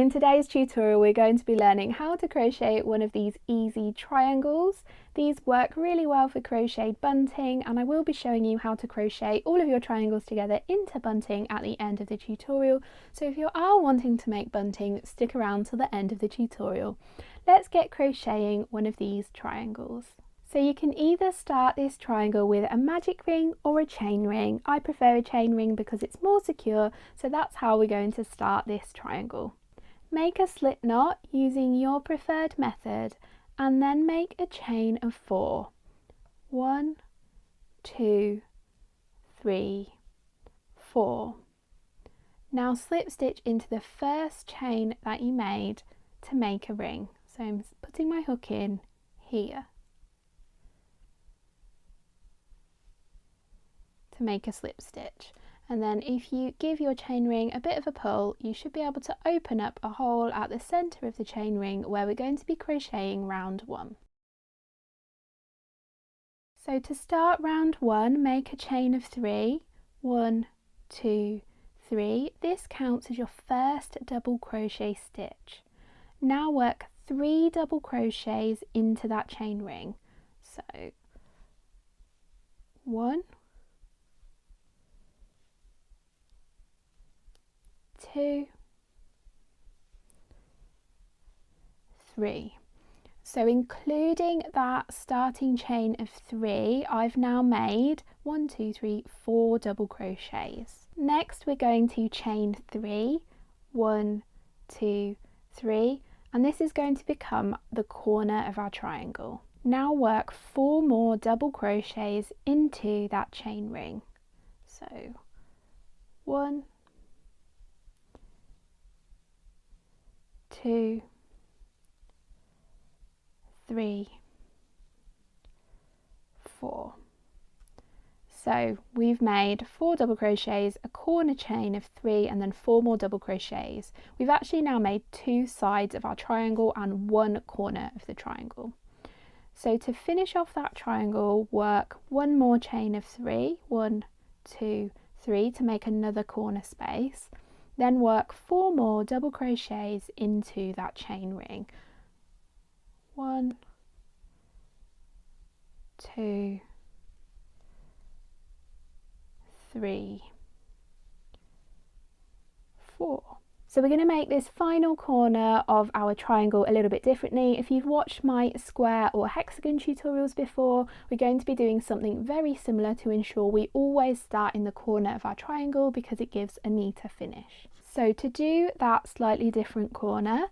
In today's tutorial we're going to be learning how to crochet one of these easy triangles. These work really well for crocheted bunting, and I will be showing you how to crochet all of your triangles together into bunting at the end of the tutorial. So if you are wanting to make bunting, stick around till the end of the tutorial. Let's get crocheting one of these triangles. So you can either start this triangle with a magic ring or a chain ring. I prefer a chain ring because it's more secure, so that's how we're going to start this triangle. Make a slip knot using your preferred method and then make a chain of 4. 1, 2, 3, 4. Now slip stitch into the first chain that you made to make a ring. So I'm putting my hook in here to make a slip stitch, and then if you give your chain ring a bit of a pull, you should be able to open up a hole at the center of the chain ring where we're going to be crocheting round 1. So to start round 1, make a chain of 3. 1, 2, 3. This counts as your first double crochet stitch. Now work 3 double crochets into that chain ring. So 1, 2, 3. So including that starting chain of 3, I've now made 1, 2, 3, 4 double crochets. Next we're going to chain 3, 1, 2, 3, and this is going to become the corner of our triangle. Now work 4 more double crochets into that chain ring. So 1, 2, 3, 4. So we've made 4 double crochets, a corner chain of 3, and then 4 more double crochets. We've actually now made 2 sides of our triangle and 1 corner of the triangle. So to finish off that triangle, work 1 more chain of 3, 1, 2, 3, to make another corner space. Then work 4 more double crochets into that chain ring. 1, 2, 3, 4. So we're going to make this final corner of our triangle a little bit differently. If you've watched my square or hexagon tutorials before, we're going to be doing something very similar to ensure we always start in the corner of our triangle because it gives a neater finish. So to do that slightly different corner,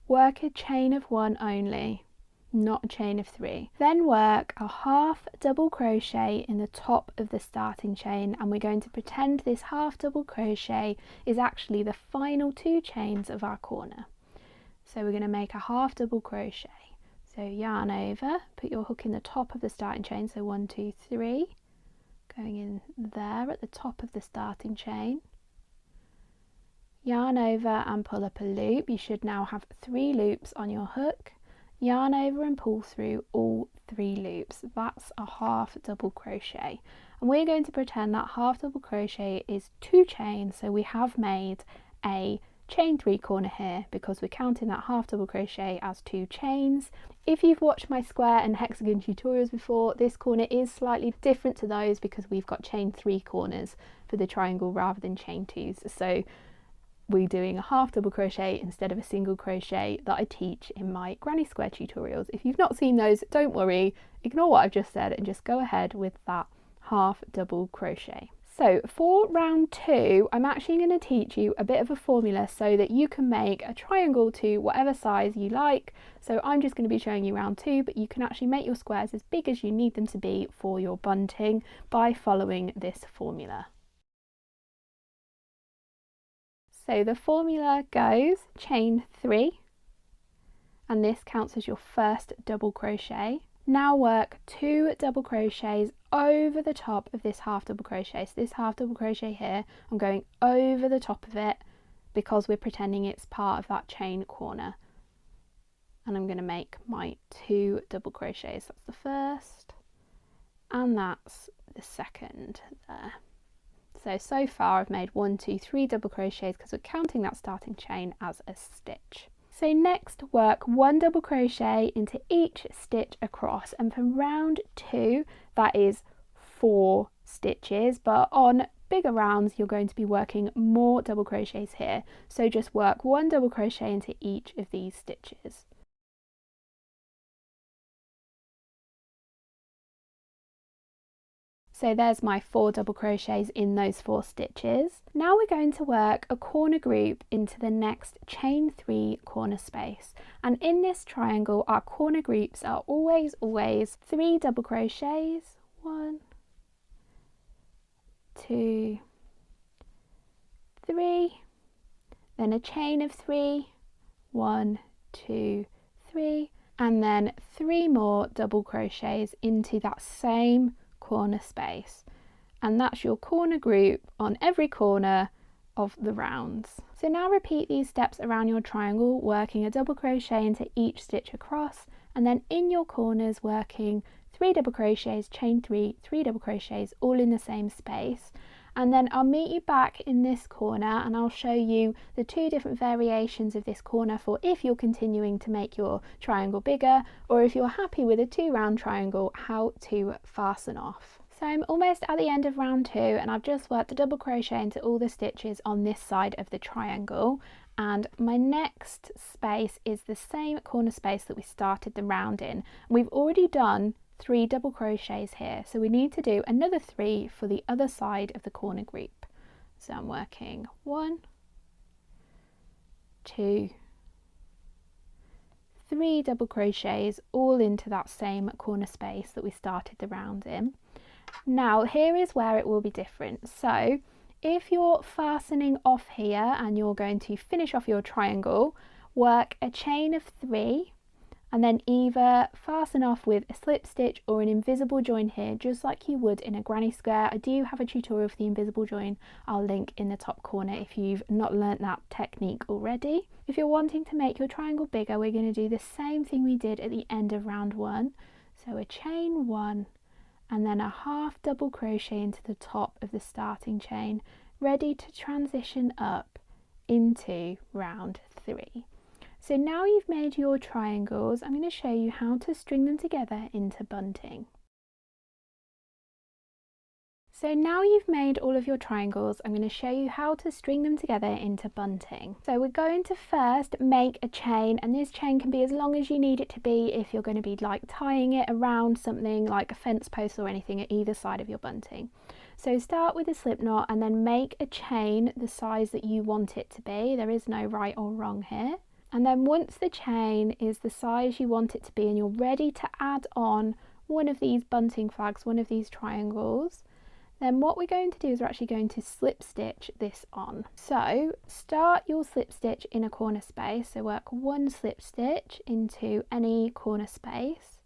work a chain of 1 only, not a chain of 3. Then work a half double crochet in the top of the starting chain, and we're going to pretend this half double crochet is actually the final 2 chains of our corner. So we're going to make a half double crochet. So yarn over, put your hook in the top of the starting chain, so 1, 2, 3, going in there at the top of the starting chain. Yarn over and pull up a loop. You should now have 3 loops on your hook. Yarn over and pull through all 3 loops. That's a half double crochet, and we're going to pretend that half double crochet is 2 chains, so we have made a chain 3 corner here because we're counting that half double crochet as 2 chains. If you've watched my square and hexagon tutorials before, this corner is slightly different to those because we've got chain 3 corners for the triangle rather than chain 2s. So we're doing a half double crochet instead of a single crochet that I teach in my granny square tutorials. If you've not seen those, don't worry, ignore what I've just said and just go ahead with that half double crochet. So for round 2, I'm actually going to teach you a bit of a formula so that you can make a triangle to whatever size you like. So I'm just going to be showing you round 2, but you can actually make your squares as big as you need them to be for your bunting by following this formula. So the formula goes chain 3, and this counts as your first double crochet. Now work 2 double crochets over the top of this half double crochet. So this half double crochet here, I'm going over the top of it because we're pretending it's part of that chain corner. And I'm going to make my 2 double crochets. That's the first and that's the second there. So far I've made 1, 2, 3 double crochets because we're counting that starting chain as a stitch. So next work 1 double crochet into each stitch across, and for round 2 that is 4 stitches, but on bigger rounds you're going to be working more double crochets here, so just work 1 double crochet into each of these stitches. So there's my 4 double crochets in those 4 stitches. Now we're going to work a corner group into the next chain 3 corner space, and in this triangle our corner groups are always 3 double crochets, 1, 2, 3, then a chain of 3, 1, 2, 3, and then 3 more double crochets into that same corner space, and that's your corner group on every corner of the rounds. So now repeat these steps around your triangle, working a double crochet into each stitch across, and then in your corners working 3 double crochets, chain 3, 3 double crochets, all in the same space. And then I'll meet you back in this corner and I'll show you the 2 different variations of this corner for if you're continuing to make your triangle bigger, or if you're happy with a 2 round triangle, how to fasten off. So I'm almost at the end of round 2 and I've just worked a double crochet into all the stitches on this side of the triangle, and my next space is the same corner space that we started the round in. We've already done 3 double crochets here, so we need to do another 3 for the other side of the corner group. So I'm working 1, 2, 3 double crochets all into that same corner space that we started the round in. Now here is where it will be different. So if you're fastening off here and you're going to finish off your triangle, work a chain of 3 and then either fasten off with a slip stitch or an invisible join here, just like you would in a granny square. I do have a tutorial for the invisible join, I'll link in the top corner if you've not learnt that technique already. If you're wanting to make your triangle bigger, we're going to do the same thing we did at the end of round 1. So a chain 1 and then a half double crochet into the top of the starting chain, ready to transition up into round 3. So now you've made your triangles, I'm going to show you how to string them together into bunting. So now you've made all of your triangles, I'm going to show you how to string them together into bunting. So we're going to first make a chain, and this chain can be as long as you need it to be if you're going to be like tying it around something like a fence post or anything at either side of your bunting. So start with a slip knot and then make a chain the size that you want it to be. There is no right or wrong here. And then once the chain is the size you want it to be and you're ready to add on one of these bunting flags, one of these triangles, then what we're going to do is we're actually going to slip stitch this on. So start your slip stitch in a corner space, so work 1 slip stitch into any corner space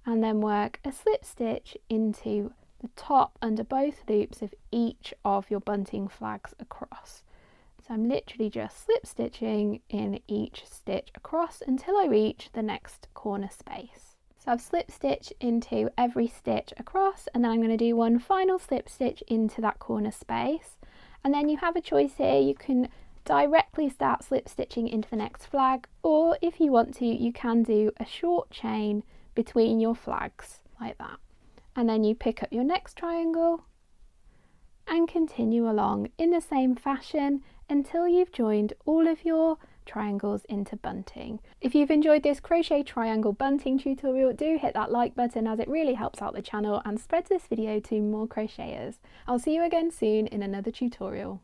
and then work a slip stitch into the top under both loops of each of your bunting flags across. So I'm literally just slip stitching in each stitch across until I reach the next corner space. So I've slip stitched into every stitch across, and then I'm going to do one final slip stitch into that corner space, and then you have a choice here. You can directly start slip stitching into the next flag, or if you want to, you can do a short chain between your flags like that, and then you pick up your next triangle and continue along in the same fashion until you've joined all of your triangles into bunting. If you've enjoyed this crochet triangle bunting tutorial, do hit that like button as it really helps out the channel and spreads this video to more crocheters. I'll see you again soon in another tutorial.